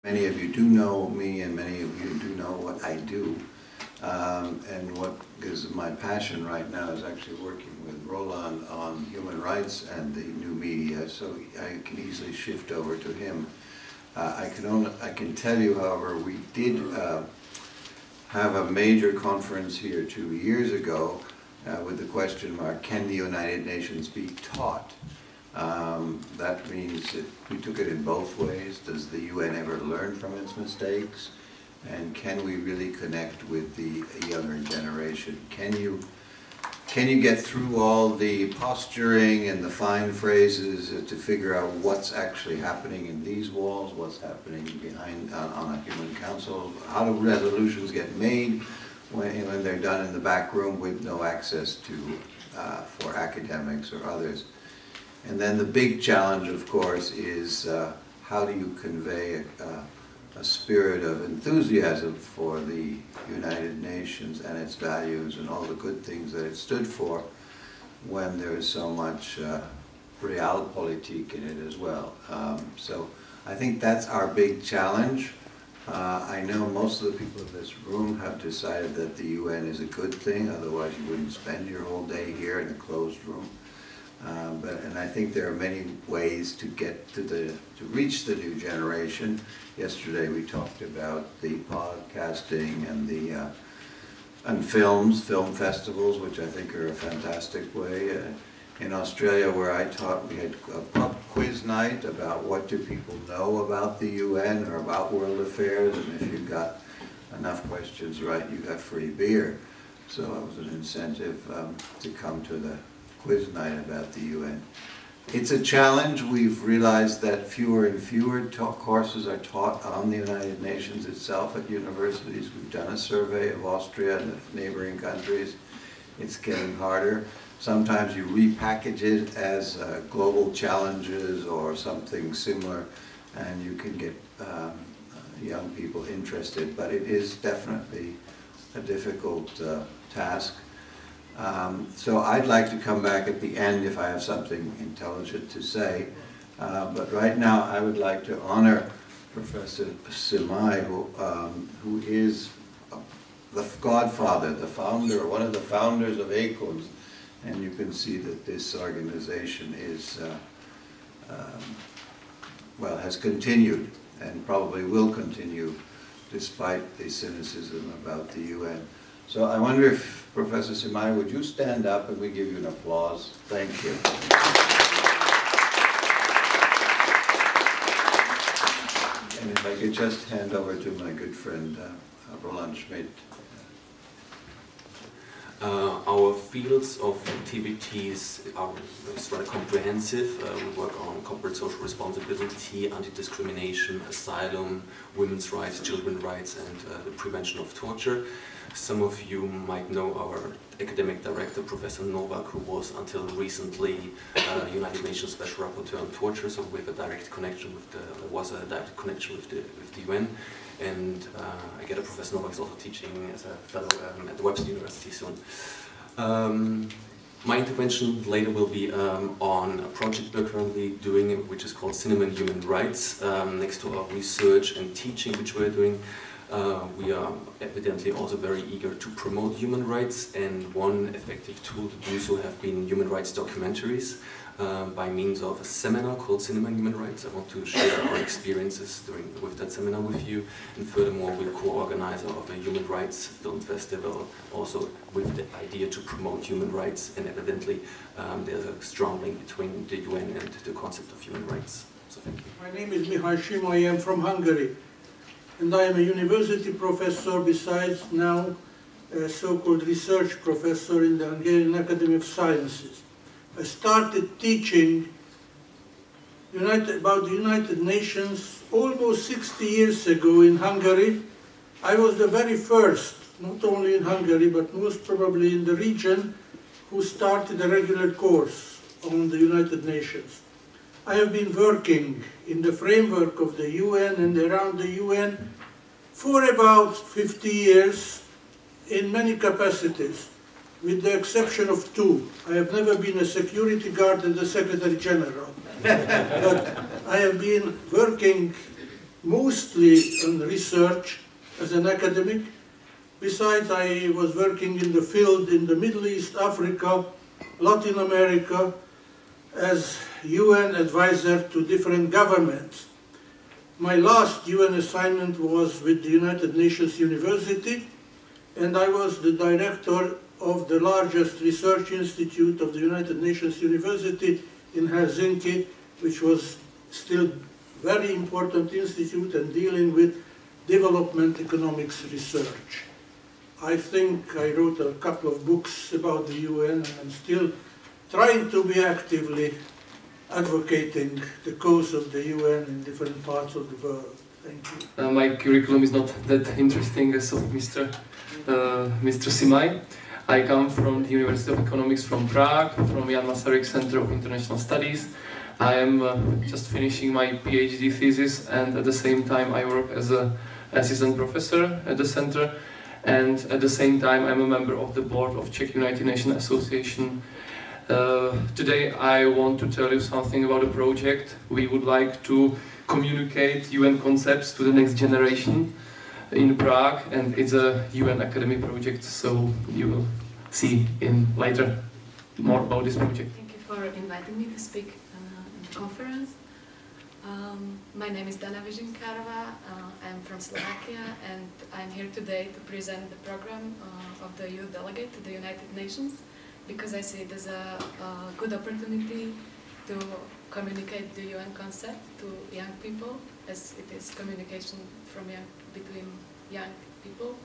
Many of you do know me, and many of you do know what I do. And what is my passion right now is actually working with Roland on human rights and the new media, so I can easily shift over to him. I can tell you, however, we did have a major conference here 2 years ago with the question mark, can the United Nations be taught? That means that we took it in both ways. Does the UN ever learn from its mistakes? And can we really connect with the younger generation? Can you get through all the posturing and the fine phrases to figure out what's actually happening in these walls, what's happening behind on a human council? How do resolutions get made when they're done in the back room with no access to for academics or others? And then the big challenge, of course, is how do you convey a spirit of enthusiasm for the United Nations and its values and all the good things that it stood for when there is so much realpolitik in it as well. So I think that's our big challenge. I know most of the people in this room have decided that the UN is a good thing, otherwise you wouldn't spend your whole day here in a closed room. And I think there are many ways to get to reach the new generation. Yesterday we talked about the podcasting and the film festivals, which I think are a fantastic way. In Australia, where I taught, we had a pub quiz night about what do people know about the UN or about world affairs, and if you got enough questions right, you got free beer. So it was an incentive to come to the quiz night about the UN. It's a challenge. We've realized that fewer and fewer courses are taught on the United Nations itself at universities. We've done a survey of Austria and the neighboring countries. It's getting harder. Sometimes you repackage it as global challenges or something similar, and you can get young people interested, but it is definitely a difficult task. So I'd like to come back at the end if I have something intelligent to say, but right now I would like to honor Professor Simai, who is the godfather, the founder, one of the founders of ACONS, and you can see that this organization is, well, has continued and probably will continue despite the cynicism about the UN. So I wonder if, Professor Simai, would you stand up and we give you an applause? Thank you. And if I could just hand over to my good friend, Roland Schmidt. Our fields of activities are rather comprehensive. We work on corporate social responsibility, anti-discrimination, asylum, women's rights, children's rights, and the prevention of torture. Some of you might know our academic director, Professor Novak, who was until recently United Nations Special Rapporteur on Torture, so we have a direct connection with the UN. And I get Professor Novak is also teaching as a fellow at the Webster University soon. My intervention later will be on a project we're currently doing, which is called Cinema and Human Rights. Next to our research and teaching, which we're doing, we are evidently also very eager to promote human rights, and one effective tool to do so have been human rights documentaries by means of a seminar called Cinema and Human Rights. I want to share our experiences with that seminar with you, and furthermore we're co-organizer of a human rights film festival, also with the idea to promote human rights, and evidently there's a strong link between the UN and the concept of human rights. So thank you. My name is Mihály Sima, I am from Hungary. And I am a university professor, besides now a so-called research professor in the Hungarian Academy of Sciences. I started teaching about the United Nations almost 60 years ago in Hungary. I was the very first, not only in Hungary, but most probably in the region, who started a regular course on the United Nations. I have been working in the framework of the UN and around the UN for about 50 years in many capacities, with the exception of two. I have never been a security guard and the Secretary General. But I have been working mostly on research as an academic. Besides, I was working in the field in the Middle East, Africa, Latin America, as UN advisor to different governments. My last UN assignment was with the United Nations University, and I was the director of the largest research institute of the United Nations University in Helsinki, which was still very important institute and dealing with development economics research. I think I wrote a couple of books about the UN, and I'm still trying to be actively advocating the cause of the UN in different parts of the world. Thank you. My curriculum is not that interesting as of Mr. Simaj. I come from the University of Economics from Prague, from Jan Masaryk Center of International Studies. I am just finishing my PhD thesis, and at the same time I work as an assistant professor at the center, and at the same time I'm a member of the board of Czech United Nations Association. Today I want to tell you something about a project. We would like to communicate UN concepts to the next generation in Prague, and it's a UN academy project, so you will see later more about this project. Thank you for inviting me to speak in the conference. My name is Dana Vižinkárová. I'm from Slovakia, and I'm here today to present the program of the youth delegate to the United Nations, because I see it as a good opportunity to communicate the UN concept to young people, as it is communication between young people.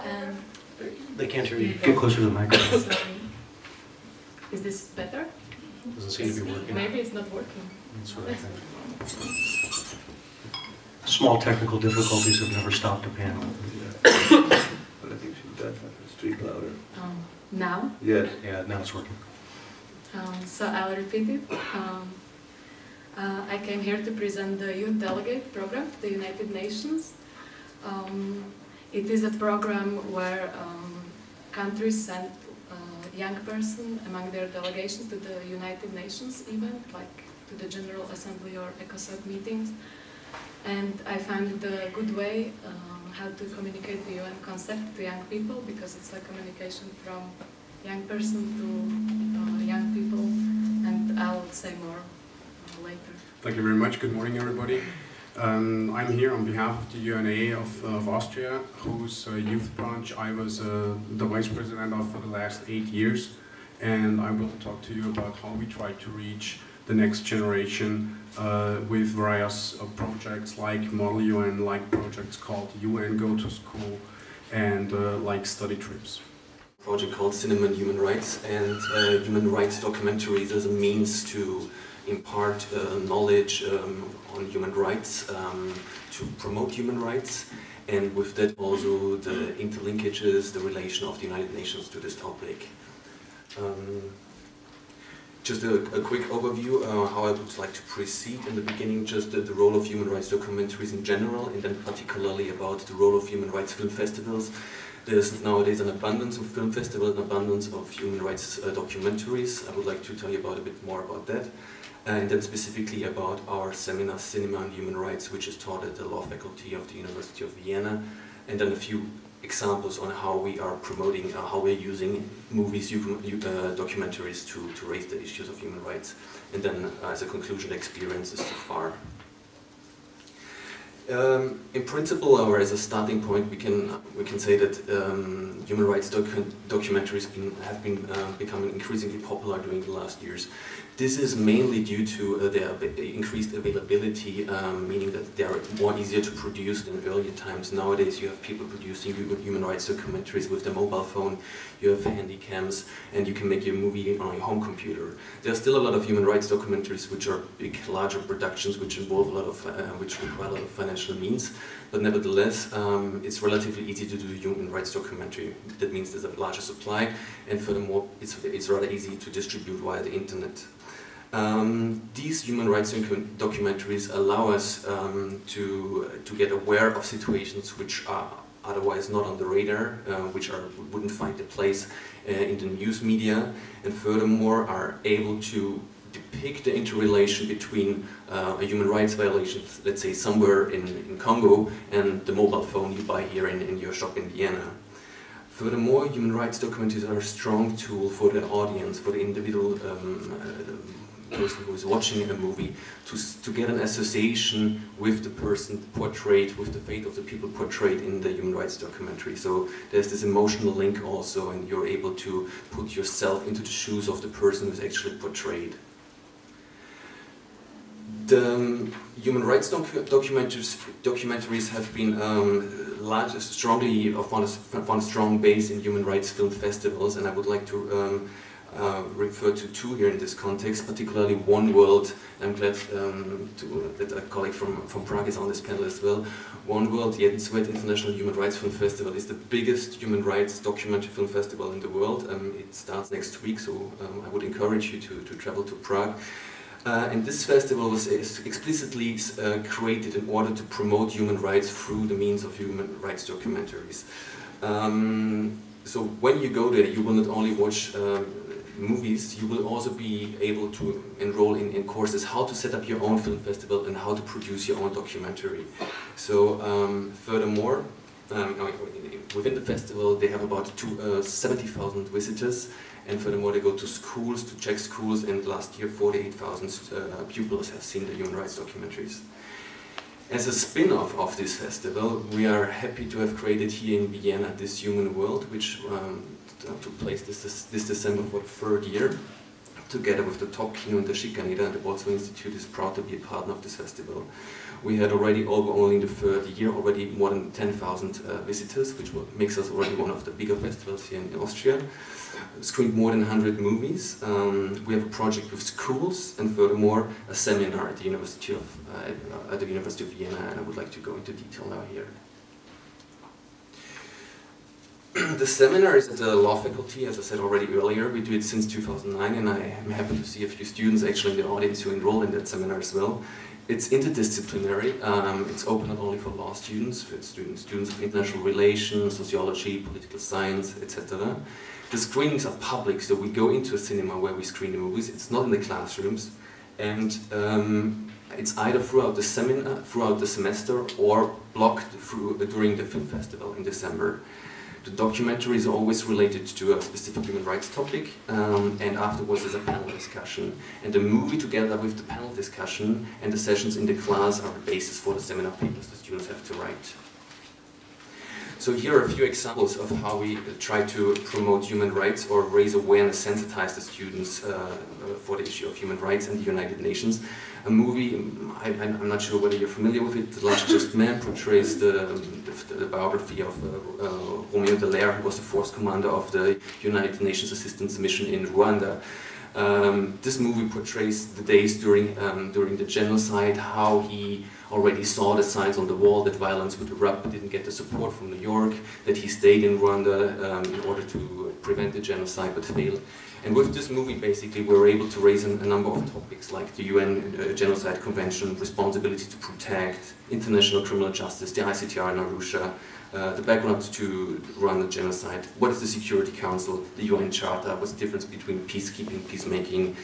And they can't hear you. Get closer to the microphone. sorry. Is this better? Doesn't seem to be working. Maybe it's not working. That's what I think. Small technical difficulties have never stopped a panel. But I think she's definitely speak louder. Now? Yes. Yeah, now it's working. So I'll repeat it. I came here to present the Youth Delegate program to the United Nations. It is a program where countries send a young person among their delegation to the United Nations event, like to the General Assembly or ECOSOC meetings. And I found it a good way how to communicate the UN concept to young people, because it's like communication from young person to young people, and I'll say more later. Thank you very much. Good morning, everybody. I'm here on behalf of the UNA of Austria, whose youth branch I was the vice president of for the last 8 years, and I will talk to you about how we try to reach the next generation with various projects like Model UN, like projects called UN Go to School, and like study trips. Project called Cinnamon Human Rights, and human rights documentaries as a means to impart knowledge on human rights, to promote human rights, and with that also the interlinkages, the relation of the United Nations to this topic. Just a quick overview how I would like to proceed. In the beginning, just the role of human rights documentaries in general, and then particularly about the role of human rights film festivals. There's nowadays an abundance of film festivals, an abundance of human rights documentaries. I would like to tell you a bit more about that. And then specifically about our seminar, Cinema and Human Rights, which is taught at the law faculty of the University of Vienna. And then a few examples on how we are promoting, how we're using movies, documentaries to raise the issues of human rights. And then as a conclusion, experiences so far. In principle, or as a starting point, we can say that human rights documentaries have been becoming increasingly popular during the last years. This is mainly due to their increased availability, meaning that they are more easier to produce than earlier times. Nowadays, you have people producing human rights documentaries with their mobile phone. You have handy cams, and you can make your movie on your home computer. There are still a lot of human rights documentaries which are big, larger productions, which involve a lot of, which require a lot of financial means. But nevertheless, it's relatively easy to do a human rights documentary. That means there's a larger supply, and furthermore, it's rather easy to distribute via the internet. These human rights documentaries allow us to get aware of situations which are otherwise not on the radar, which wouldn't find a place in the news media, and furthermore are able to depict the interrelation between a human rights violation, let's say somewhere in Congo, and the mobile phone you buy here in your shop in Vienna. Furthermore, human rights documentaries are a strong tool for the audience, for the individual person who is watching a movie, to get an association with the person portrayed, with the fate of the people portrayed in the human rights documentary. So there's this emotional link also, and you're able to put yourself into the shoes of the person who's actually portrayed. The human rights documentaries have been found a strong base in human rights film festivals, and I would like to refer to two here in this context, particularly One World. I'm glad that a colleague from Prague is on this panel as well. One World, the Jeden Svět International Human Rights Film Festival, is the biggest human rights documentary film festival in the world. It starts next week, so I would encourage you to travel to Prague. And this festival was explicitly created in order to promote human rights through the means of human rights documentaries. So when you go there, you will not only watch movies, you will also be able to enroll in courses how to set up your own film festival and how to produce your own documentary. So furthermore, within the festival they have about 70,000 visitors, and furthermore they go to schools, to Czech schools, and last year 48,000 pupils have seen the human rights documentaries. As a spin-off of this festival, we are happy to have created here in Vienna this Human World, which took place this December for the third year, together with the Top Kino and the Schikaneder, and the Boltzmann Institute is proud to be a partner of this festival. We had already, only in the third year, already more than 10,000 visitors, which makes us already one of the bigger festivals here in Austria. Screened more than 100 movies. We have a project with schools, and furthermore a seminar at the University of Vienna, and I would like to go into detail now here. The seminar is at the law faculty, as I said already earlier. We do it since 2009, and I am happy to see a few students actually in the audience who enroll in that seminar as well. It's interdisciplinary. It's open not only for law students, but students of international relations, sociology, political science, etc. The screenings are public, so we go into a cinema where we screen the movies. It's not in the classrooms, and it's either throughout the seminar, throughout the semester, or blocked during the film festival in December. The documentary is always related to a specific human rights topic, and afterwards there's a panel discussion. And the movie, together with the panel discussion and the sessions in the class, are the basis for the seminar papers the students have to write. So here are a few examples of how we try to promote human rights or raise awareness, sensitize the students for the issue of human rights and the United Nations. A movie, I'm not sure whether you're familiar with it, The Last Just Man portrays the biography of Romeo Dallaire, who was the force commander of the United Nations Assistance Mission in Rwanda. This movie portrays the days during the genocide, how he already saw the signs on the wall that violence would erupt, but didn't get the support from New York, that he stayed in Rwanda in order to prevent the genocide but failed. And with this movie, basically, we were able to raise a number of topics like the UN Genocide Convention, responsibility to protect, international criminal justice, the ICTR in Arusha, the background to Rwanda genocide, what is the Security Council, the UN Charter, what's the difference between peacekeeping, peacemaking,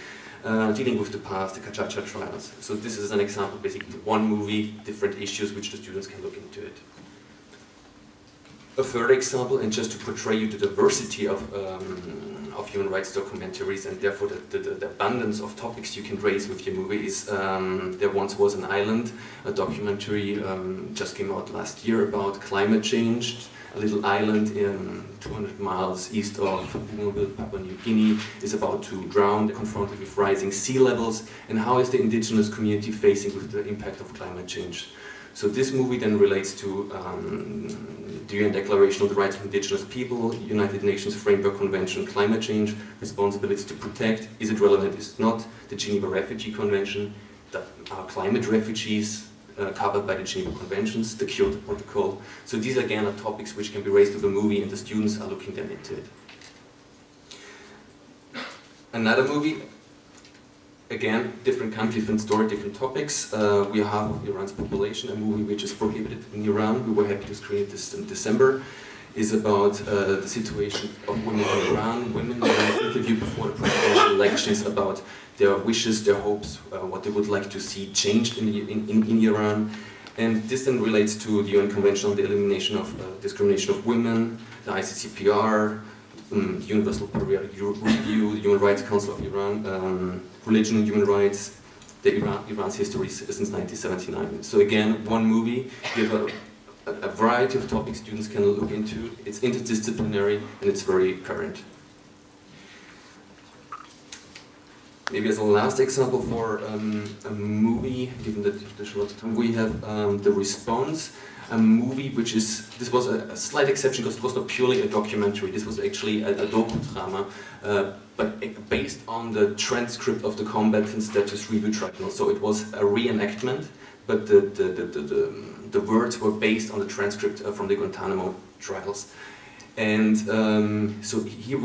dealing with the past, the Gacaca trials. So this is an example, basically one movie, different issues which the students can look into it. A further example, and just to portray you the diversity of human rights documentaries, and therefore the abundance of topics you can raise with your movie, is There Once Was an Island, a documentary just came out last year about climate change. A little island in 200 miles east of Bougainville, Papua New Guinea, is about to drown, confronted with rising sea levels, and how is the indigenous community facing with the impact of climate change. So this movie then relates to the UN Declaration of the Rights of Indigenous People, United Nations Framework Convention, climate change, responsibility to protect, is it relevant, is it not, the Geneva Refugee Convention, are climate refugees covered by the Geneva Conventions, the Kyoto Protocol. So these again are topics which can be raised with the movie, and the students are looking then into it. Another movie, again, different country, different story, different topics. We are half of Iran's population, a movie which is prohibited in Iran. We were happy to screen it this December. is about the situation of women in Iran. Women were interviewed before the presidential elections about their wishes, their hopes, what they would like to see changed in Iran. And this then relates to the UN Convention on the Elimination of Discrimination of Women, the ICCPR, the Universal Periodic Review, the Human Rights Council of Iran, religion and human rights, Iran's history since 1979. So again, one movie, you have a variety of topics students can look into. It's interdisciplinary and it's very current. Maybe as a last example for a movie, given that there's a lot of time, we have The Response, a movie which is, this was a slight exception because it was not purely a documentary, this was actually a docudrama, but based on the transcript of the Combatant Status Review Tribunal. So it was a reenactment, but the words were based on the transcript from the Guantanamo trials. And so here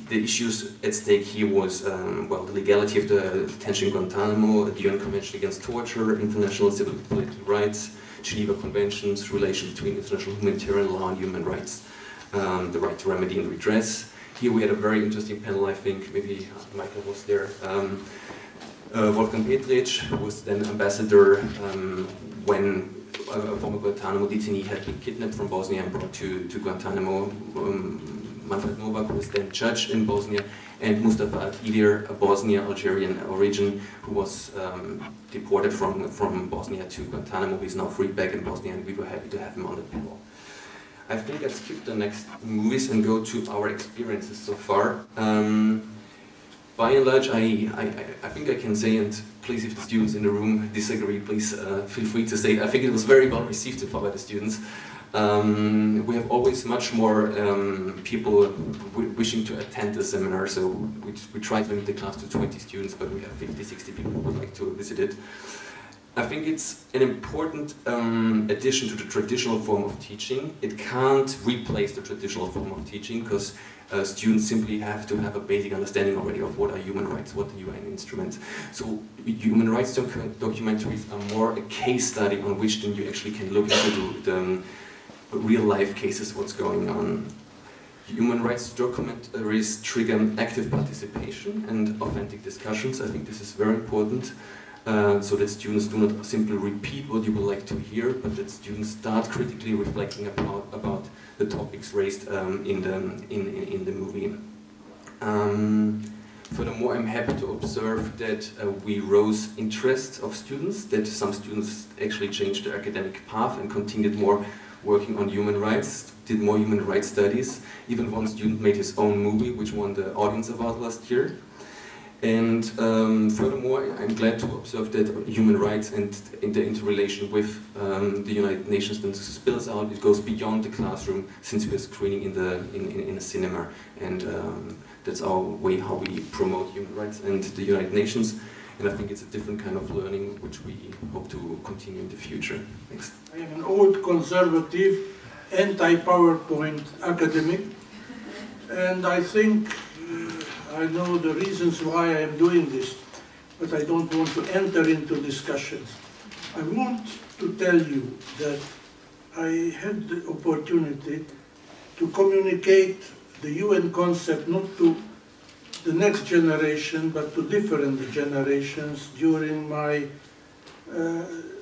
the issues at stake here was, well, the legality of the detention in Guantanamo, the UN Convention Against Torture, international civil and political rights, Geneva Conventions, relation between international humanitarian law and human rights, the right to remedy and redress. Here we had a very interesting panel, I think, maybe Michael was there. Wolfgang Petric, who was then ambassador when a former Guantanamo detainee had been kidnapped from Bosnia and brought to Guantanamo. Manfred Novak, who was then judge in Bosnia, and Mustafa Al-Idir, a Bosnian Algerian origin, who was deported from Bosnia to Guantanamo. He's now free back in Bosnia, and we were happy to have him on the panel. I think I'll skip the next movies and go to our experiences so far. By and large, I think I can say, and please, if the students in the room disagree, please feel free to say, I think it was very well received so far by the students. We have always much more people wishing to attend the seminar, so we try to limit the class to 20 students, but we have 50, 60 people who would like to visit it. I think it's an important addition to the traditional form of teaching. It can't replace the traditional form of teaching, because students simply have to have a basic understanding already of what are human rights, what are UN instruments. So human rights documentaries are more a case study on which then you actually can look into the real life cases, what's going on. Human rights documentaries trigger active participation and authentic discussions. I think this is very important, so that students do not simply repeat what you would like to hear, but that students start critically reflecting about the topics raised in the movie. Furthermore, I'm happy to observe that we rose interest of students, that some students actually changed their academic path and continued more working on human rights, did more human rights studies. Even one student made his own movie, which won the Audience Award last year. And furthermore, I'm glad to observe that human rights and the interrelation with the United Nations then spills out. It goes beyond the classroom, since we're screening in a cinema, and that's our way how we promote human rights and the United Nations. And I think it's a different kind of learning which we hope to continue in the future. Thanks. I am an old conservative, anti-PowerPoint academic, and I think I know the reasons why I am doing this, but I don't want to enter into discussions. I want to tell you that I had the opportunity to communicate the UN concept not to the next generation, but to different generations during my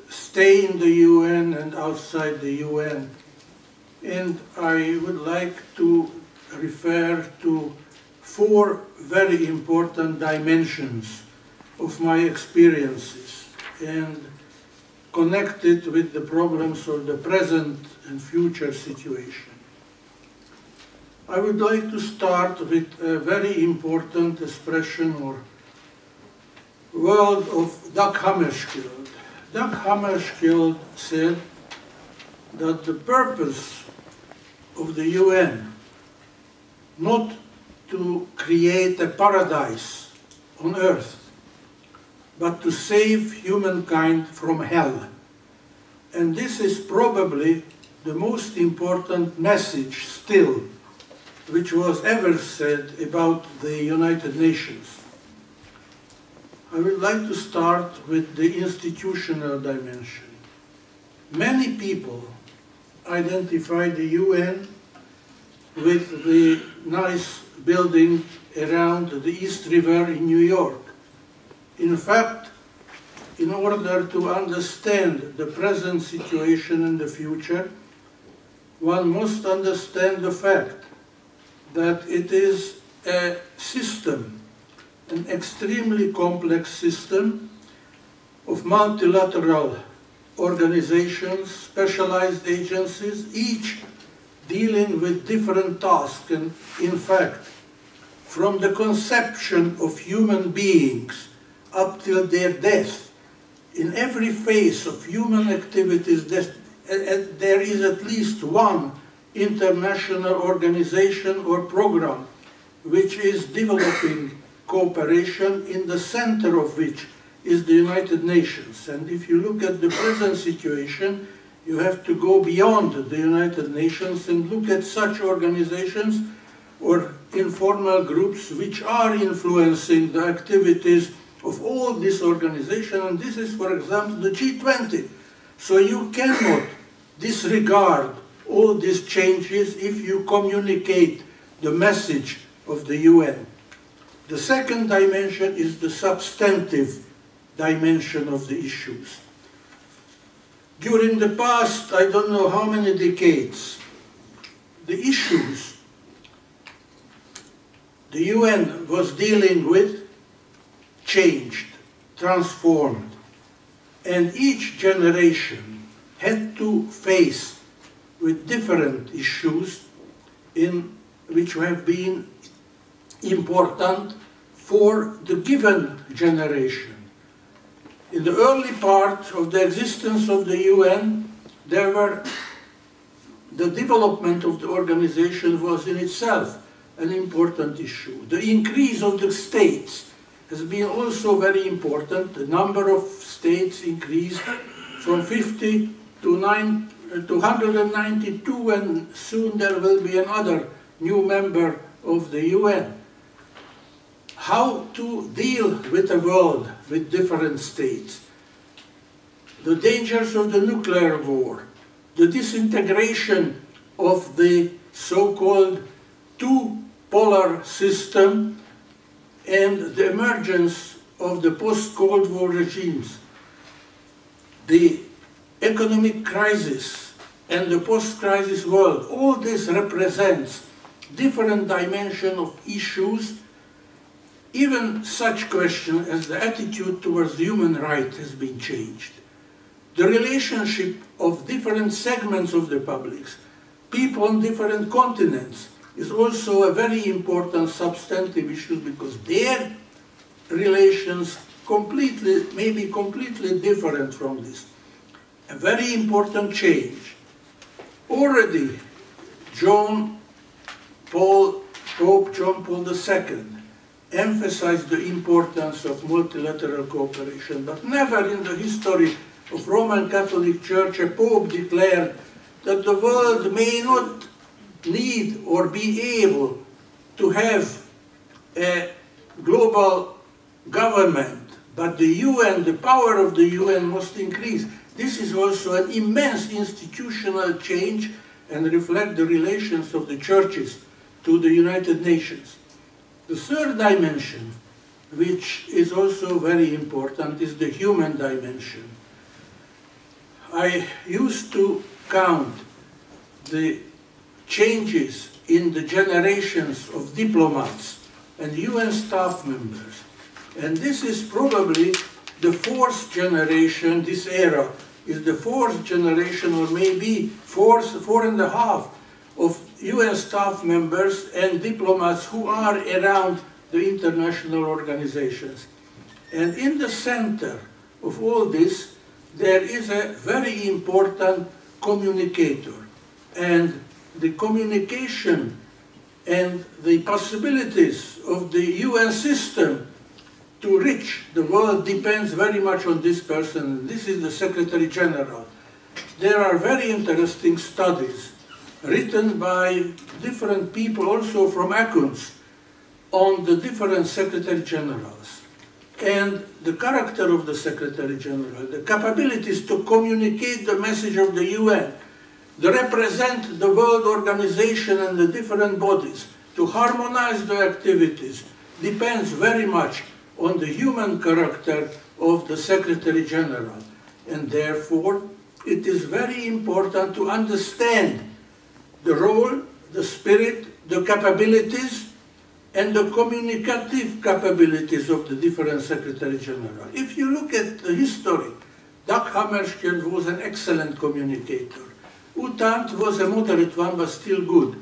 stay in the UN and outside the UN. And I would like to refer to 4 very important dimensions of my experiences and connect it with the problems of the present and future situation. I would like to start with a very important expression or word of Dag Hammarskjöld. Dag Hammarskjöld said that the purpose of the UN not to create a paradise on earth, but to save humankind from hell. And this is probably the most important message still which was ever said about the United Nations. I would like to start with the institutional dimension. Many people identify the UN with the nice building around the East River in New York. In fact, in order to understand the present situation and the future, one must understand the fact that it is a system, an extremely complex system of multilateral organizations, specialized agencies, each dealing with different tasks. And in fact, from the conception of human beings up till their death, in every phase of human activities, there is at least one international organization or program which is developing cooperation, in the center of which is the United Nations. And if you look at the present situation, you have to go beyond the United Nations and look at such organizations or informal groups which are influencing the activities of all these organizations. And this is, for example, the G20. So you cannot disregard all these changes if you communicate the message of the UN. The second dimension is the substantive dimension of the issues. During the past, I don't know how many decades, the issues the UN was dealing with changed, transformed, and each generation had to face with different issues which have been important for the given generation. In the early part of the existence of the UN, the development of the organization was in itself an important issue. The increase of the states has been also very important. The number of states increased from 50 to 192, and soon there will be another new member of the UN. How to deal with a world with different states, the dangers of the nuclear war, the disintegration of the so-called two-polar system, and the emergence of the post-Cold War regimes, the economic crisis and the post-crisis world. All this represents different dimensions of issues. Even such question as the attitude towards human rights has been changed. The relationship of different segments of the publics, people on different continents, is also a very important substantive issue, because their relations may be completely different from this. A very important change. Already Pope John Paul II emphasized the importance of multilateral cooperation, but never in the history of Roman Catholic Church a Pope declared that the world may not need or be able to have a global government, but the UN, the power of the UN must increase. This is also an immense institutional change and reflects the relations of the churches to the United Nations. The third dimension, which is also very important, is the human dimension. I used to count the changes in the generations of diplomats and UN staff members. And this is probably the fourth generation. This era is the fourth generation, or maybe four and a half, of UN staff members and diplomats who are around the international organizations. And in the center of all this, there is a very important communicator. And the communication and the possibilities of the UN system to reach the world depends very much on this person. This is the Secretary General. There are very interesting studies written by different people, also from ACUNS, on the different Secretary Generals and the character of the Secretary General, the capabilities to communicate the message of the UN they represent the World Organization and the different bodies. To harmonize the activities depends very much on the human character of the Secretary General. And therefore, it is very important to understand the role, the spirit, the capabilities, and the communicative capabilities of the different Secretary General. If you look at the history, Dag Hammarskjöld was an excellent communicator. U Thant was a moderate one, but still good.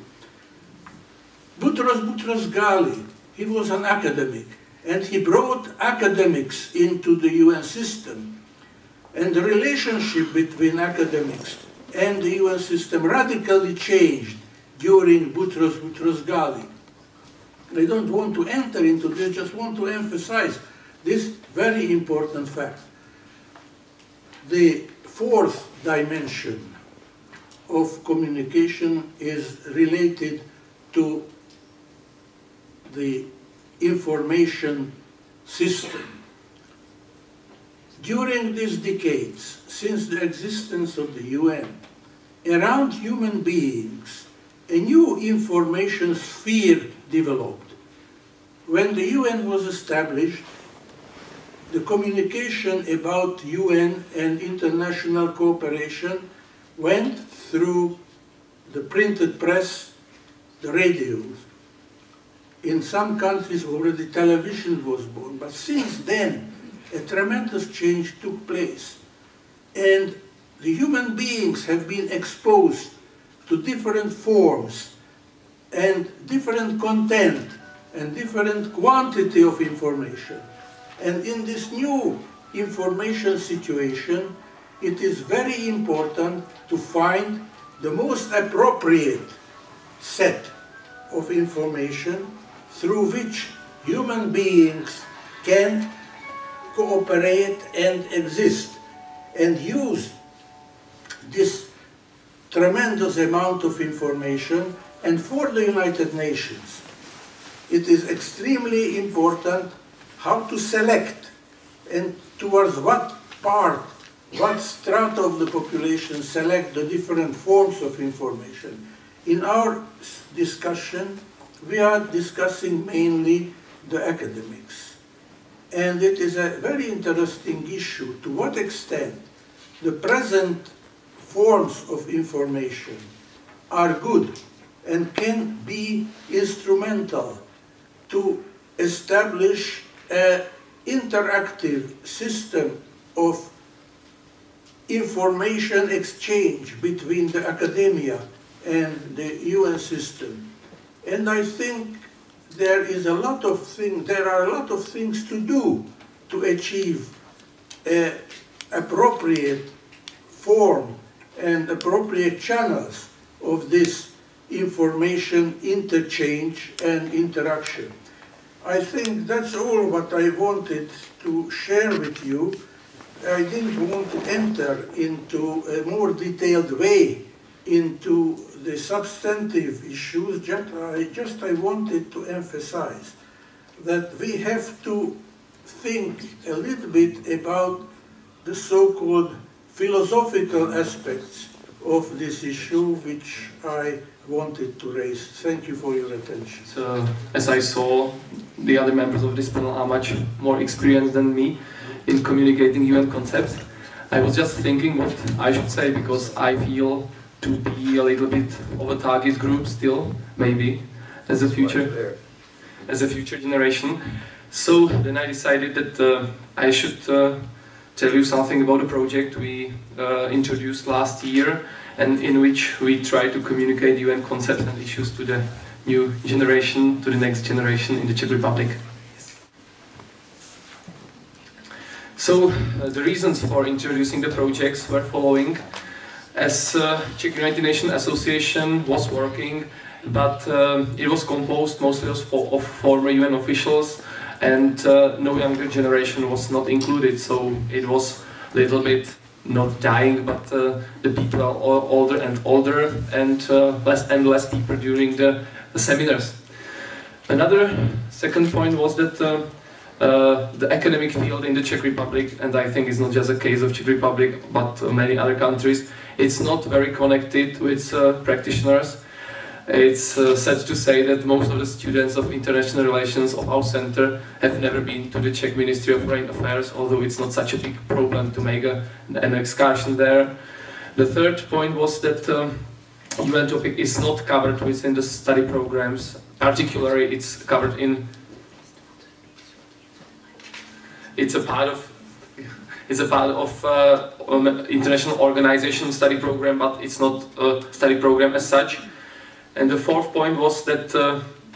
Boutros Ghali, he was an academic, and he brought academics into the UN system. And the relationship between academics and the UN system radically changed during Boutros Ghali. I don't want to enter into this, just want to emphasize this very important fact. The fourth dimension of communication is related to the information system. During these decades, since the existence of the UN, around human beings, a new information sphere developed. When the UN was established, the communication about UN and international cooperation went through the printed press, the radios. In some countries already television was born, but since then a tremendous change took place. And the human beings have been exposed to different forms and different content and different quantity of information. And in this new information situation, it is very important to find the most appropriate set of information through which human beings can cooperate and exist and use this tremendous amount of information. And for the United Nations, it is extremely important how to select and towards what part, what strata of the population select the different forms of information. In our discussion, we are discussing mainly the academics. And it is a very interesting issue to what extent the present forms of information are good and can be instrumental to establish an interactive system of information exchange between the academia and the UN system. And I think there are a lot of things to do to achieve an appropriate form and appropriate channels of this information interchange and interaction. I think that's all what I wanted to share with you. I didn't want to enter into a more detailed way into the substantive issues. I wanted to emphasize that we have to think a little bit about the so-called philosophical aspects of this issue, which I wanted to raise. Thank you for your attention. So, as I saw, the other members of this panel are much more experienced than me in communicating UN concepts. I was just thinking what I should say, because I feel to be a little bit of a target group still, maybe, as a future generation. So then I decided that I should tell you something about a project we introduced last year, and in which we try to communicate UN concepts and issues to the new generation, to the next generation in the Czech Republic. So the reasons for introducing the projects were following. As Czech United Nations Association was working, but it was composed mostly of former UN officials, and no younger generation was not included, so it was a little bit not dying, but the people are older and older, and less people during the seminars. Another second point was that the academic field in the Czech Republic, and I think it's not just a case of Czech Republic, but many other countries, It's not very connected with practitioners. It's sad to say that most of the students of international relations of our center have never been to the Czech Ministry of Foreign Affairs, although it's not such a big problem to make an excursion there. The third point was that UN topic is not covered within the study programs. Particularly, it's covered in. It's a part of international organization study program, but it's not a study program as such. And the fourth point was that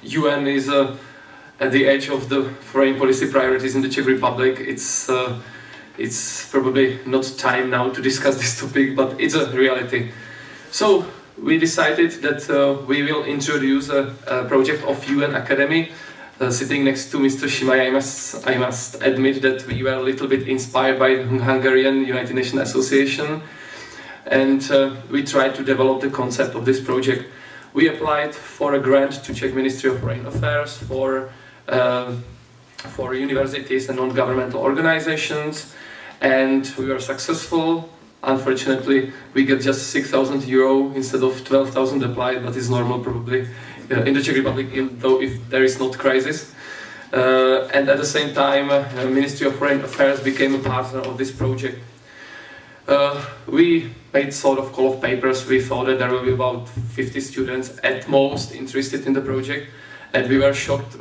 UN is at the edge of the foreign policy priorities in the Czech Republic. It's probably not time now to discuss this topic, but it's a reality. So we decided that we will introduce a project of UN Academy. Sitting next to Mr. Simai, I must admit that we were a little bit inspired by Hungarian United Nations Association, and we tried to develop the concept of this project. We applied for a grant to Czech Ministry of Foreign Affairs for universities and non-governmental organizations, and we were successful. Unfortunately, we get just 6,000 euro instead of 12,000 applied, but it's normal probably in the Czech Republic, though if there is not crisis. And at the same time, Ministry of Foreign Affairs became a partner of this project. We made sort of call of papers. We thought that there will be about 50 students at most interested in the project, and we were shocked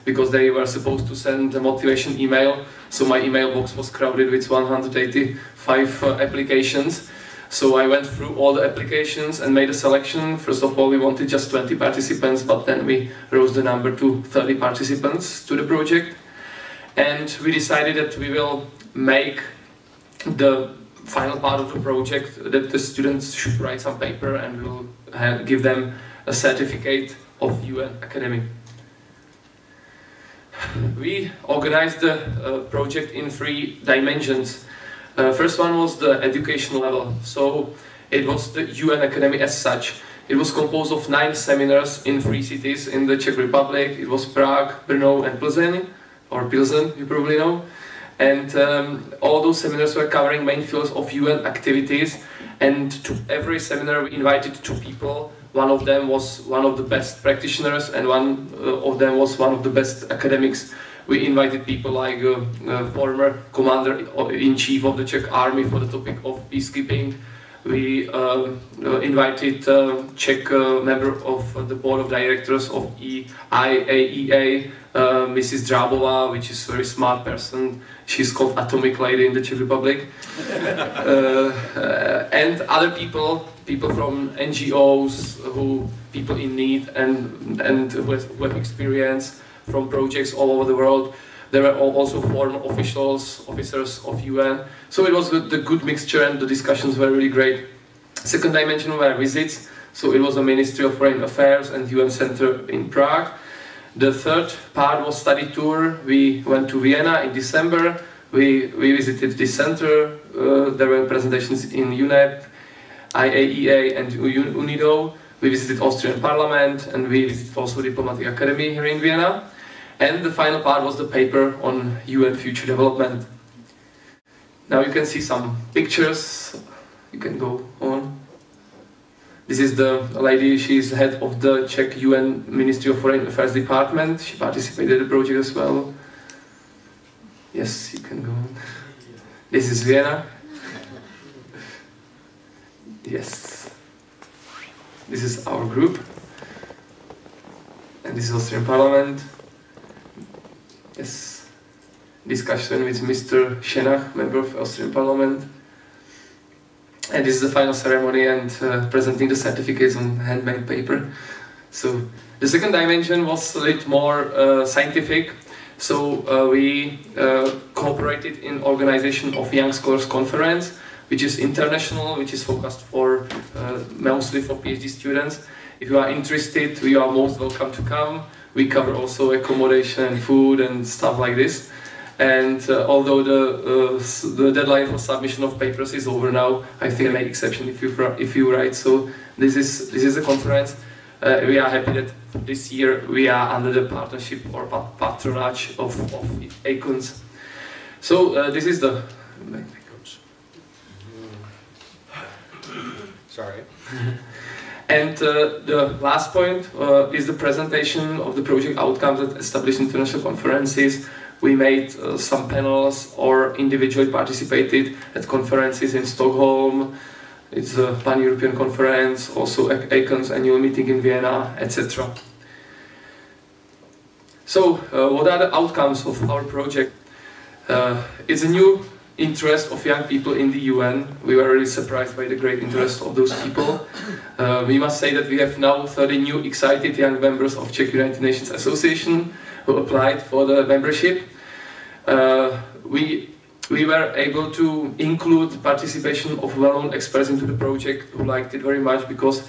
because they were supposed to send a motivation email, so my email box was crowded with 185 applications. So I went through all the applications and made a selection. First of all, we wanted just 20 participants, but then we rose the number to 30 participants to the project, and we decided that we will make the final part of the project that the students should write some paper, and we'll give them a certificate of UN Academy. We organized the project in 3 dimensions. First one was the education level, so it was the UN Academy as such. It was composed of 9 seminars in 3 cities in the Czech Republic. It was Prague, Brno and Plzeň, or Pilsen, you probably know. And all those seminars were covering main fields of UN activities, and to every seminar we invited 2 people. One of them was one of the best practitioners, and one of them was one of the best academics. We invited people like former commander-in-chief of the Czech army for the topic of peacekeeping. We invited Czech member of the board of directors of IAEA, Mrs. Drábová, which is a very smart person. She's called Atomic Lady in the Czech Republic. And other people from NGOs, people in need and who have experience from projects all over the world. There were also former officers of UN. So it was the good mixture, and the discussions were really great. Second dimension were visits. So it was a Ministry of Foreign Affairs and UN Center in Prague. The third part was study tour. We went to Vienna in December. We visited this center. There were presentations in UNEP, IAEA and UNIDO. We visited Austrian Parliament, and we visited also Diplomatic Academy here in Vienna. And the final part was the paper on UN future development. Now you can see some pictures. You can go on. This is the lady, she's head of the Czech UN Ministry of Foreign Affairs Department. She participated in the project as well. Yes, you can go on. This is Vienna. Yes. This is our group. And this is Austrian Parliament. Yes. Discussion with Mr. Schenach, member of Austrian Parliament. And this is the final ceremony and presenting the certificates on handmade paper. So the second dimension was a little more scientific. So we cooperated in organization of Young Scholars Conference, which is international, which is focused for mostly for PhD students. If you are interested, you are most welcome to come. We cover also accommodation and food and stuff like this. And although the deadline for submission of papers is over now, I think I make exception if you write. So this is a conference. We are happy that this year we are under the partnership or patronage of ACUNS. So this is the Sorry. And the last point is the presentation of the project outcomes at established international conferences. We made some panels or individually participated at conferences in Stockholm. It's a Pan-European conference, also ACAN's annual meeting in Vienna, etc. So, what are the outcomes of our project? It's a new interest of young people in the UN. We were really surprised by the great interest of those people. We must say that we have now 30 new excited young members of Czech United Nations Association who applied for the membership. We were able to include participation of well-known experts into the project who liked it very much because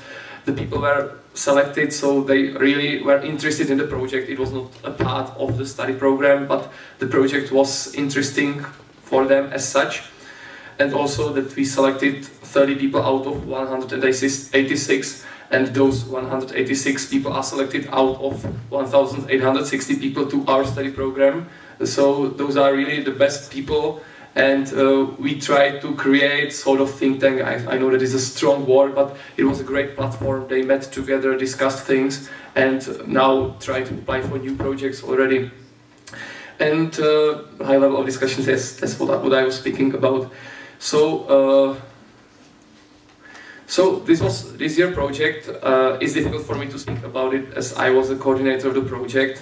the people were selected, so they really were interested in the project. It was not a part of the study program, but the project was interesting for them as such. And also that we selected 30 people out of 186, and those 186 people are selected out of 1,860 people to our study program. So those are really the best people, and we try to create sort of think tank. I know that is a strong word, but it was a great platform. They met together, discussed things, and now try to apply for new projects already. And high level of discussions, that's what I was speaking about. So this year project is difficult for me to speak about it as I was the coordinator of the project.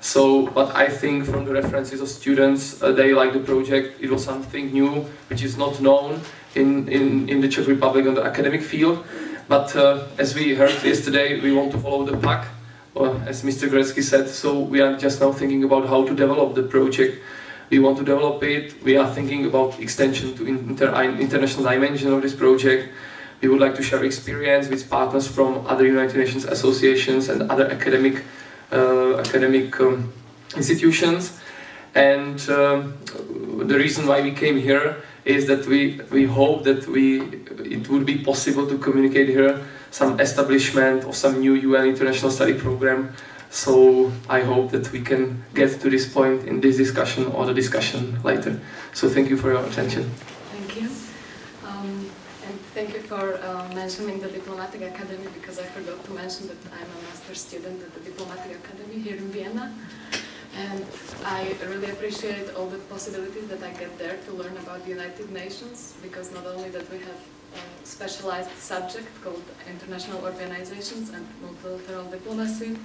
So, but I think from the references of students, they like the project. It was something new, which is not known in the Czech Republic on the academic field. But as we heard yesterday, we want to follow the puck, as Mr. Gretzky said. So we are just now thinking about how to develop the project. We want to develop it. We are thinking about extension to international dimension of this project. We would like to share experience with partners from other United Nations associations and other academic institutions. And the reason why we came here is that we hope that it would be possible to communicate here some establishment of some new UN international study program. So I hope that we can get to this point in this discussion or the discussion later. So thank you for your attention. Thank you. And thank you for mentioning the Diplomatic Academy, because I forgot to mention that I'm a master's student at the Diplomatic Academy here in Vienna. And I really appreciate all the possibilities that I get there to learn about the United Nations, because not only that we have a specialized subject called international organizations and multilateral diplomacy,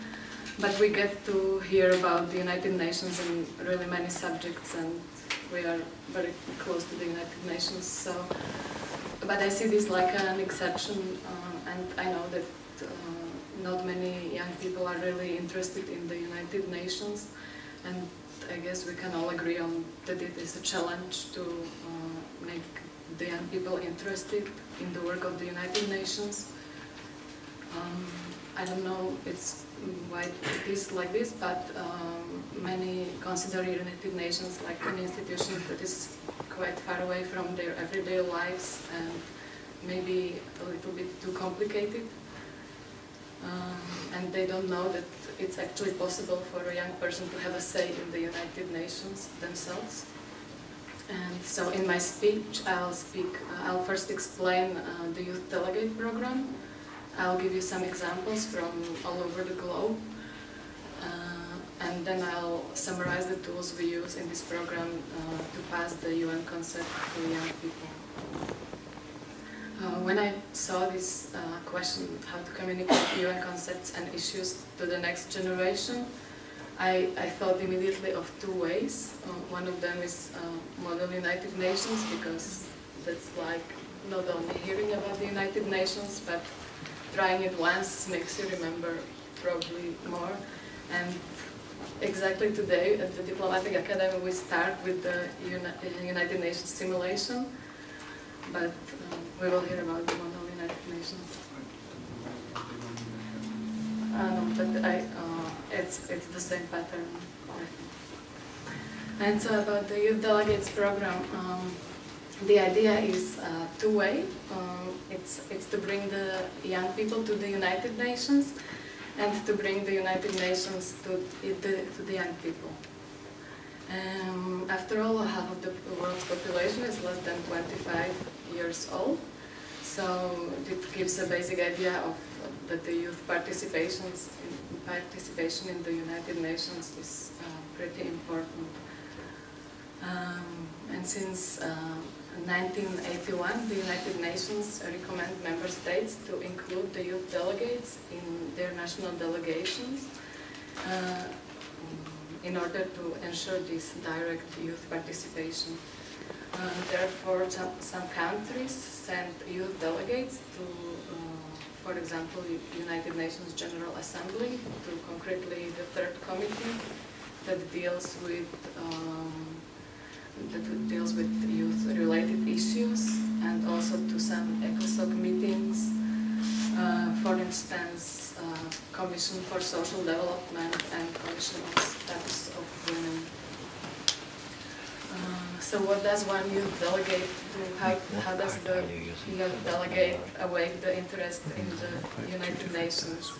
but we get to hear about the United Nations in really many subjects, and we are very close to the United Nations. So, but I see this like an exception, and I know that not many young people are really interested in the United Nations, and I guess we can all agree on that it is a challenge to make the young people interested in the work of the United Nations. I don't know why it is like this, but many consider United Nations like an institution that is quite far away from their everyday lives and maybe a little bit too complicated. And they don't know that it's actually possible for a young person to have a say in the United Nations themselves. And so in my speech, I'll first explain the Youth Delegate program. I'll give you some examples from all over the globe, and then I'll summarize the tools we use in this program to pass the UN concept to young people. When I saw this question, how to communicate UN concepts and issues to the next generation, I thought immediately of two ways. One of them is Model United Nations, because that's like not only hearing about the United Nations, but trying it once makes you remember probably more. And exactly today at the Diplomatic Academy we start with the United Nations simulation, but we will hear about the Model United Nations. No, but it's the same pattern. And so about the Youth Delegates program, the idea is two-way. It's to bring the young people to the United Nations and to bring the United Nations to the young people. After all, half of the world's population is less than 25 years old. So it gives a basic idea of that the youth participation in the United Nations is pretty important. And since 1981, the United Nations recommend member states to include the youth delegates in their national delegations in order to ensure this direct youth participation. Therefore, some countries send youth delegates to, for example, United Nations General Assembly, to concretely the third committee that deals with youth-related issues, and also to some ECOSOC meetings, for instance, Commission for Social Development and Commission on Status of Women. So what does one youth delegate do? How does the youth delegate awake the interest in the United Nations?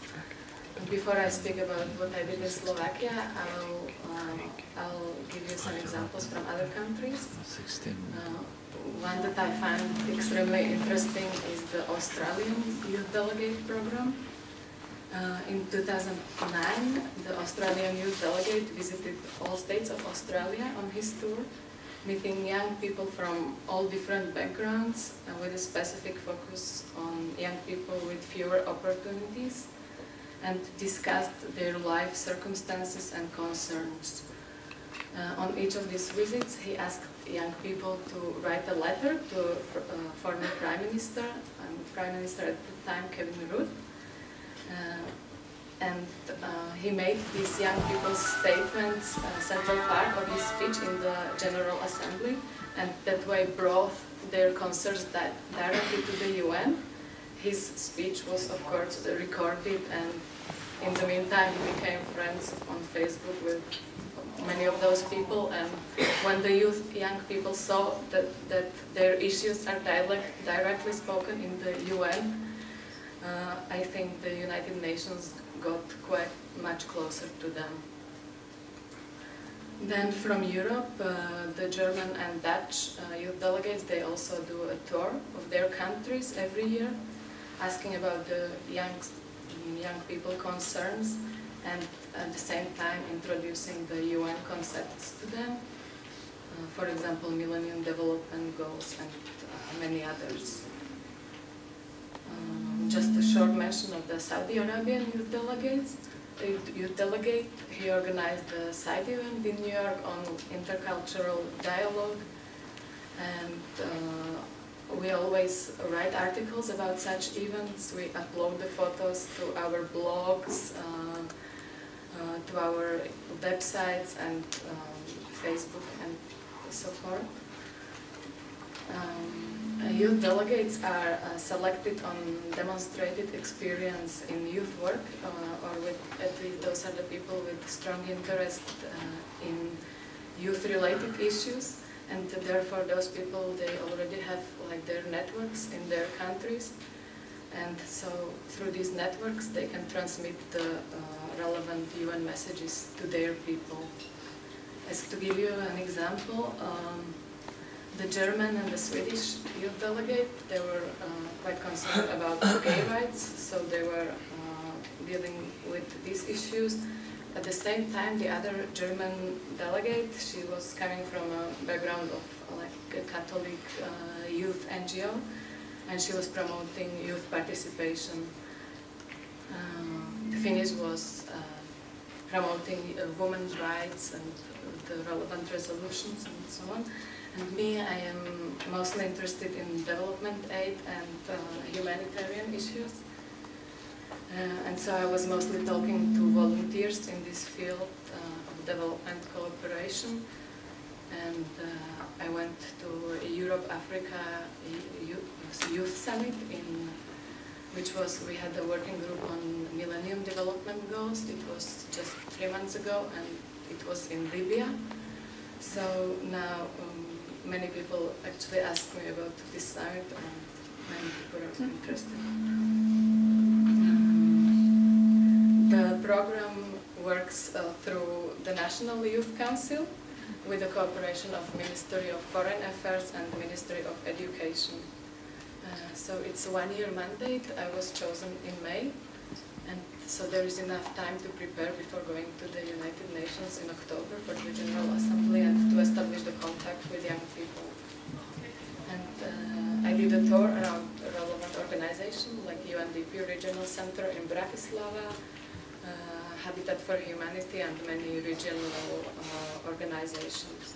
Before I speak about what I did in Slovakia, I'll give you some examples from other countries. One that I find extremely interesting is the Australian Youth Delegate Program. In 2009, the Australian Youth Delegate visited all states of Australia on his tour, meeting young people from all different backgrounds with a specific focus on young people with fewer opportunities, and discussed their life circumstances and concerns. On each of these visits, he asked young people to write a letter to former Prime Minister, Prime Minister at the time, Kevin Rudd, and he made these young people's statements a central part of his speech in the General Assembly, and that way brought their concerns directly to the UN. His speech was, of course, recorded, and in the meantime he became friends on Facebook with many of those people, and when the young people saw that their issues are directly spoken in the UN, I think the United Nations got quite much closer to them. Then from Europe, the German and Dutch youth delegates, they also do a tour of their countries every year, asking about the young people concerns, and at the same time introducing the UN concepts to them. For example, Millennium Development Goals and many others. Just a short mention of the Saudi Arabian youth delegates. The youth delegate, he organized a side event in New York on intercultural dialogue, and we always write articles about such events. We upload the photos to our blogs, to our websites and Facebook and so forth. Youth delegates are selected on demonstrated experience in youth work, or with, at least those are the people with strong interest in youth-related issues, and therefore those people, they already have like their networks in their countries, and so through these networks they can transmit the relevant UN messages to their people. As to give you an example, the German and the Swedish youth delegate, they were quite concerned about gay rights, so they were dealing with these issues. At the same time, the other German delegate, she was coming from a background of like a Catholic youth NGO, and she was promoting youth participation. The Finnish was promoting women's rights and the relevant resolutions and so on. And me, I am mostly interested in development aid and humanitarian issues. And so I was mostly talking to volunteers in this field of development cooperation. And I went to Europe-Africa Youth Summit, we had a working group on Millennium Development Goals. It was just 3 months ago, and it was in Libya. So now many people actually ask me about this summit, and many people are interested. The program works through the National Youth Council with the cooperation of Ministry of Foreign Affairs and Ministry of Education. So it's a one-year mandate. I was chosen in May, and so there is enough time to prepare before going to the United Nations in October for the General Assembly and to establish the contact with young people. And I did a tour around relevant organizations like UNDP Regional Center in Bratislava, Habitat for Humanity, and many regional organizations.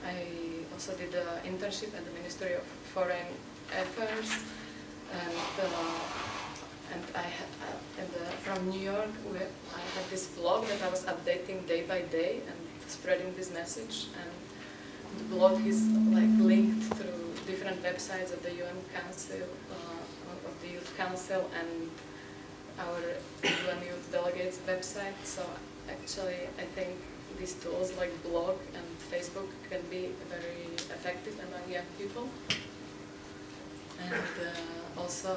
I also did an internship at the Ministry of Foreign Affairs, and from New York, I had this blog that I was updating day by day and spreading this message. And the blog is like linked through different websites of the UN Council, of the Youth Council, and our UN Youth Delegates website. So actually, I think these tools like blog and Facebook can be very effective among young people. And also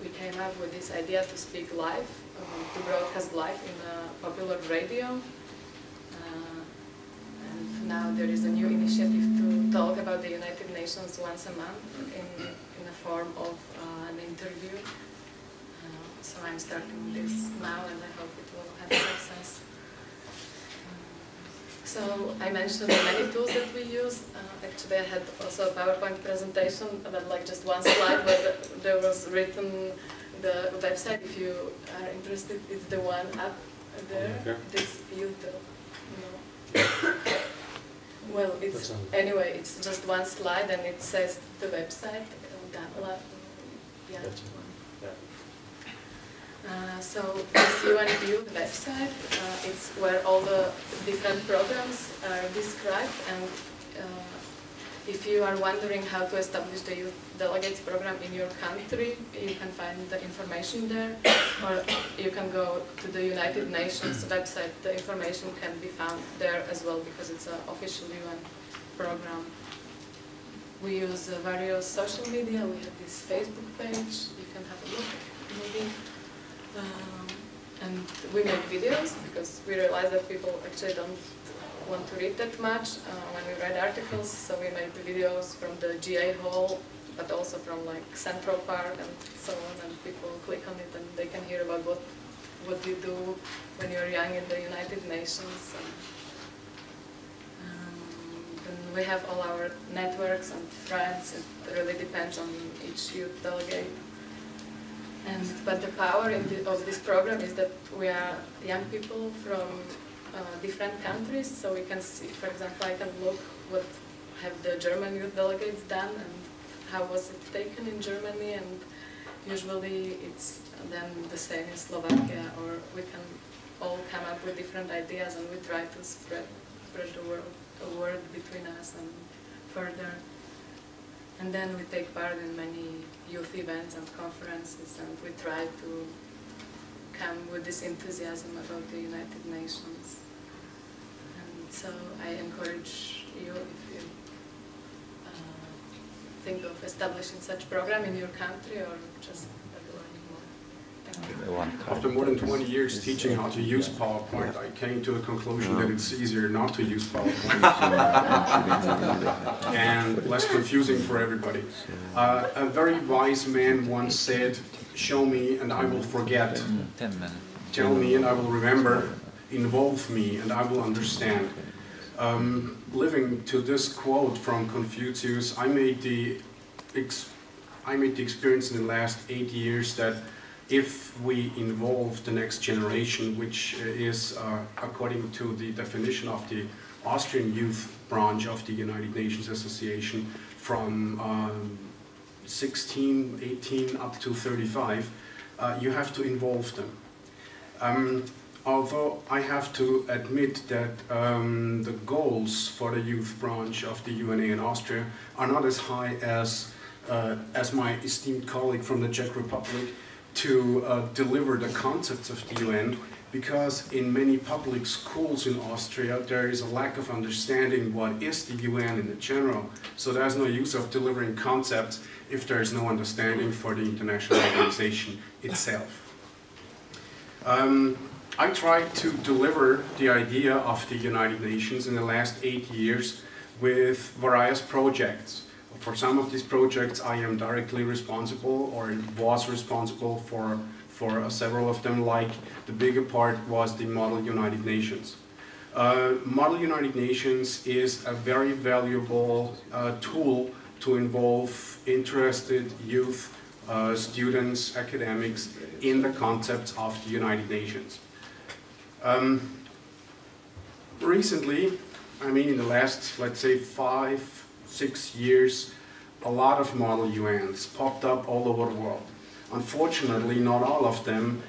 we came up with this idea to speak live, to broadcast live in popular radio. And now there is a new initiative to talk about the United Nations once a month in the form of an interview. So I'm starting this now, and I hope it will have success. So I mentioned the many tools that we use. Actually, I had also a PowerPoint presentation about like just one slide where there was written the website. If you are interested, it's the one up there. Okay. This YouTube. Well, it's anyway. It's just one slide, and it says the website. Yeah. So this UN Youth website, it's where all the different programs are described, and if you are wondering how to establish the Youth Delegates program in your country, you can find the information there, or you can go to the United Nations website. The information can be found there as well, because it's an official UN program. We use various social media. We have this Facebook page. You can have a look, maybe. And we make videos because we realize that people actually don't want to read that much when we read articles. So we made the videos from the GA Hall, but also from like Central Park and so on. And people click on it and they can hear about what you do when you're young in the United Nations. Then we have all our networks and friends. It really depends on each youth delegate. But the power of this program is that we are young people from different countries, so we can see, for example, I can look what have the German youth delegates done and how was it taken in Germany, and usually it's then the same in Slovakia, or we can all come up with different ideas and we try to spread the word between us and further. And then we take part in many youth events and conferences, and we try to come with this enthusiasm about the United Nations. And so I encourage you, if you think of establishing such program in your country or just learning more. Thank you. After more than 20 years teaching how to use PowerPoint, I came to the conclusion that it's easier not to use PowerPoint and less confusing for everybody. A very wise man once said, "Show me and I will forget. Tell me and I will remember. Involve me and I will understand." Living to this quote from Confucius, I made the experience in the last 8 years that if we involve the next generation, which is according to the definition of the Austrian youth branch of the United Nations Association, from 16, 18 up to 35, you have to involve them. Although I have to admit that the goals for the youth branch of the UNA in Austria are not as high as my esteemed colleague from the Czech Republic, to deliver the concepts of the UN, because in many public schools in Austria there is a lack of understanding what is the UN in general. So there's no use of delivering concepts if there is no understanding for the international organization itself. I tried to deliver the idea of the United Nations in the last 8 years with various projects. For some of these projects, I am directly responsible or was responsible for several of them, like the bigger part was the Model United Nations. Model United Nations is a very valuable tool to involve interested youth, students, academics in the concepts of the United Nations. Recently, I mean in the last, let's say 5-6 years, a lot of Model UNs popped up all over the world. Unfortunately, not all of them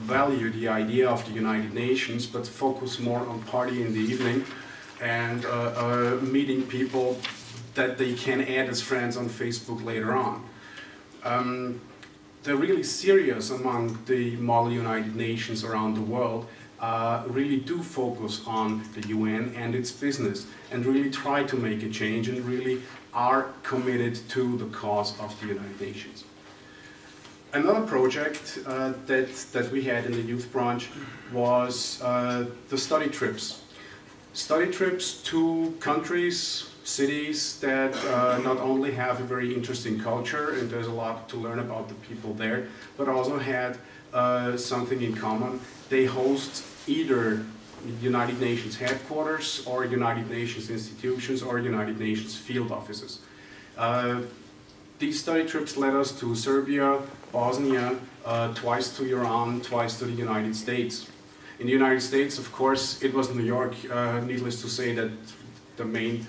value the idea of the United Nations, but focus more on party in the evening and meeting people that they can add as friends on Facebook later on. The really serious among the Model United Nations around the world really do focus on the UN and its business and really try to make a change and really are committed to the cause of the United Nations. Another project that we had in the youth branch was the study trips. Study trips to countries, cities that not only have a very interesting culture and there's a lot to learn about the people there, but also had something in common. They host either United Nations headquarters or United Nations institutions or United Nations field offices. These study trips led us to Serbia, Bosnia, twice to Iran, twice to the United States. In the United States, of course, it was New York. Needless to say that the main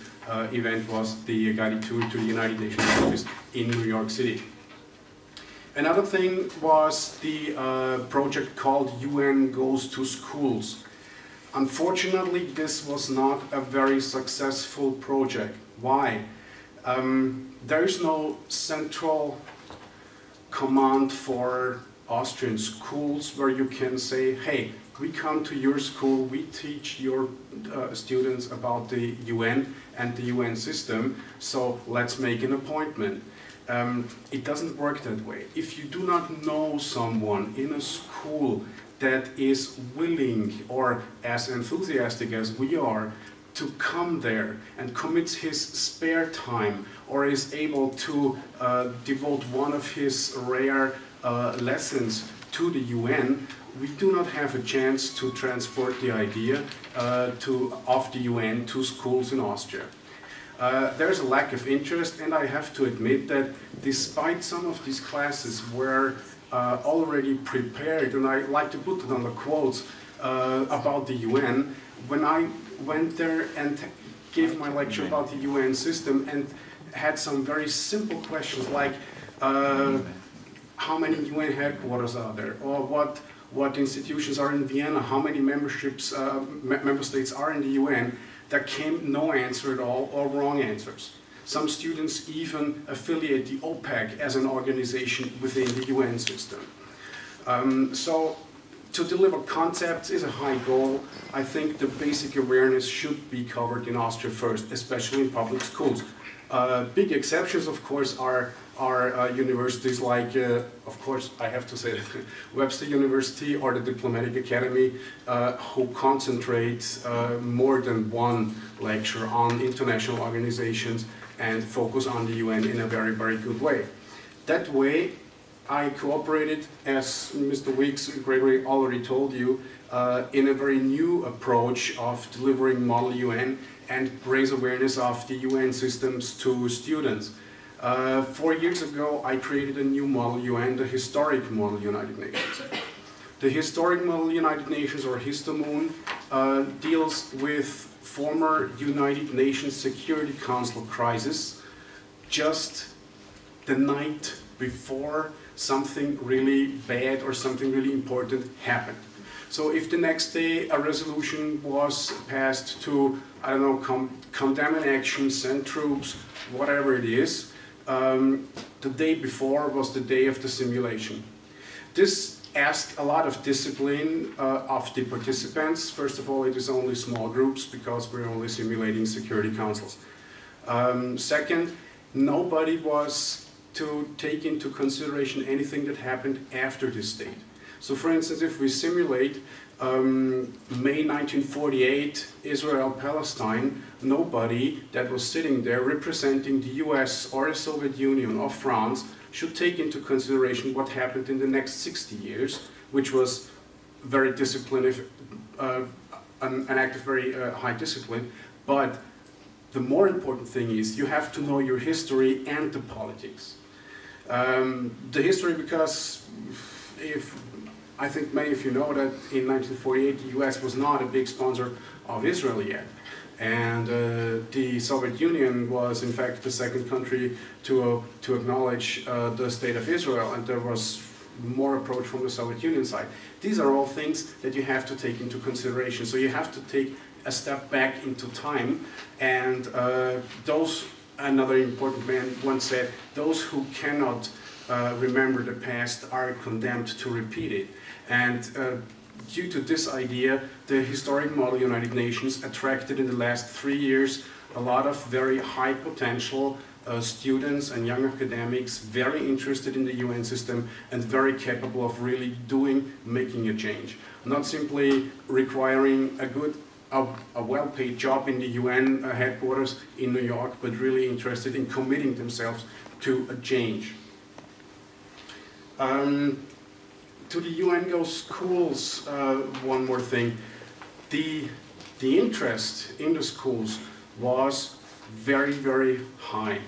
event was the guided tour to the United Nations office in New York City. Another thing was the project called UN Goes to Schools. Unfortunately, this was not a very successful project. Why? There is no central command for Austrian schools where you can say, hey, we come to your school, we teach your students about the UN and the UN system, so let's make an appointment. It doesn't work that way. If you do not know someone in a school that is willing or as enthusiastic as we are to come there and commits his spare time or is able to devote one of his rare lessons to the UN, we do not have a chance to transport the idea of the UN to schools in Austria. There's a lack of interest, and I have to admit that despite some of these classes were already prepared, and I like to put it on the quotes about the UN, when I went there and gave my lecture about the UN system and had some very simple questions like how many UN headquarters are there, or what institutions are in Vienna, how many member states are in the UN, there came no answer at all or wrong answers. Some students even affiliate the OPEC as an organization within the UN system. So to deliver concepts is a high goal. I think the basic awareness should be covered in Austria first, especially in public schools. Big exceptions, of course, are universities like, of course, I have to say that Webster University or the Diplomatic Academy, who concentrate more than one lecture on international organizations and focus on the UN in a very, very good way. That way, I cooperated, as Mr. Weeks, Gregory already told you, in a very new approach of delivering Model UN and raise awareness of the UN systems to students. 4 years ago, I created a new Model UN, the Historic Model United Nations. The Historic Model United Nations, or HistoMUN, deals with former United Nations Security Council crisis just the night before something really bad or something really important happened. So if the next day a resolution was passed to, I don't know, condemn an action, send troops, whatever it is, the day before was the day of the simulation. This asked a lot of discipline of the participants. First of all, it is only small groups because we're only simulating security councils. Second, nobody was to take into consideration anything that happened after this date. So for instance, if we simulate May 1948, Israel-Palestine, nobody that was sitting there representing the US or the Soviet Union or France should take into consideration what happened in the next 60 years, which was very disciplined, an act of very high discipline. But the more important thing is you have to know your history and the politics. The history, because I think many of you know that in 1948 the US was not a big sponsor of Israel yet. And the Soviet Union was in fact the second country to acknowledge the state of Israel, and there was more approach from the Soviet Union side. These are all things that you have to take into consideration. So you have to take a step back into time, and another important man once said, those who cannot remember the past are condemned to repeat it. And due to this idea, the Historic Model United Nations attracted in the last 3 years a lot of very high potential students and young academics, very interested in the UN system and very capable of really making a change. Not simply requiring a well-paid job in the UN headquarters in New York, but really interested in committing themselves to a change. To the UN Go Schools, one more thing. The interest in the schools was very, very high.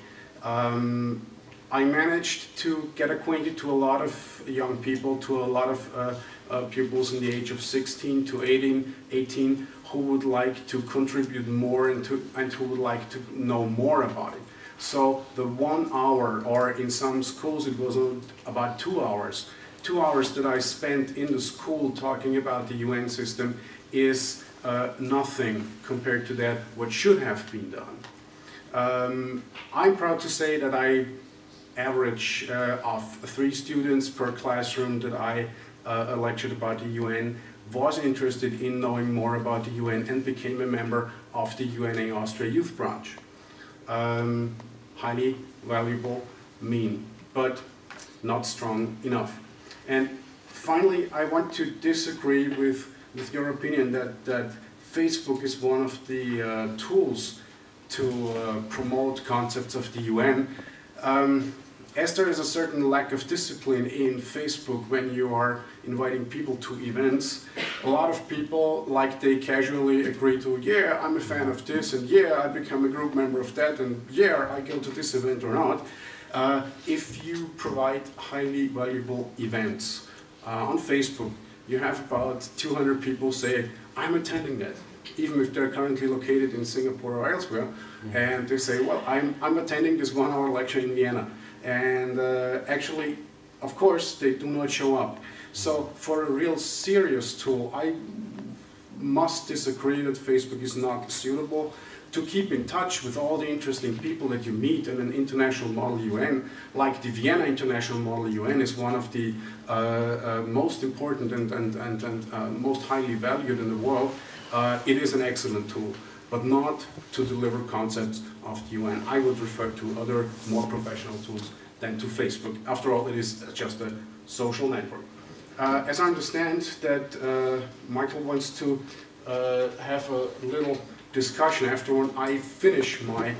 I managed to get acquainted to a lot of young people, to a lot of pupils in the age of 16 to 18 who would like to contribute more and who would like to know more about it. So the 1 hour, or in some schools it was about 2 hours, 2 hours that I spent in the school talking about the UN system is nothing compared to that what should have been done. I'm proud to say that I average of 3 students per classroom that I lectured about the UN was interested in knowing more about the UN and became a member of the UNA Austria Youth Branch. Highly valuable, but not strong enough. And finally, I want to disagree with your opinion that Facebook is one of the tools to promote concepts of the UN. As there is a certain lack of discipline in Facebook when you are inviting people to events, a lot of people, like, they casually agree to, yeah, I'm a fan of this, and yeah, I become a group member of that, and yeah, I go to this event or not. If you provide highly valuable events on Facebook, you have about 200 people say, I'm attending that, even if they're currently located in Singapore or elsewhere, and they say, well, I'm attending this 1 hour lecture in Vienna. And actually, of course, they do not show up. So for a real serious tool, I must disagree that Facebook is not suitable. To keep in touch with all the interesting people that you meet in an international model UN, like the Vienna International Model UN is one of the most important and most highly valued in the world. It is an excellent tool, but not to deliver concepts of the UN. I would refer to other more professional tools than to Facebook. After all, it is just a social network. As I understand that Michael wants to have a little discussion afterward, I finish my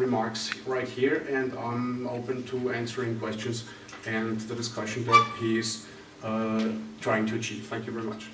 remarks right here, and I'm open to answering questions and the discussion that he is trying to achieve. Thank you very much.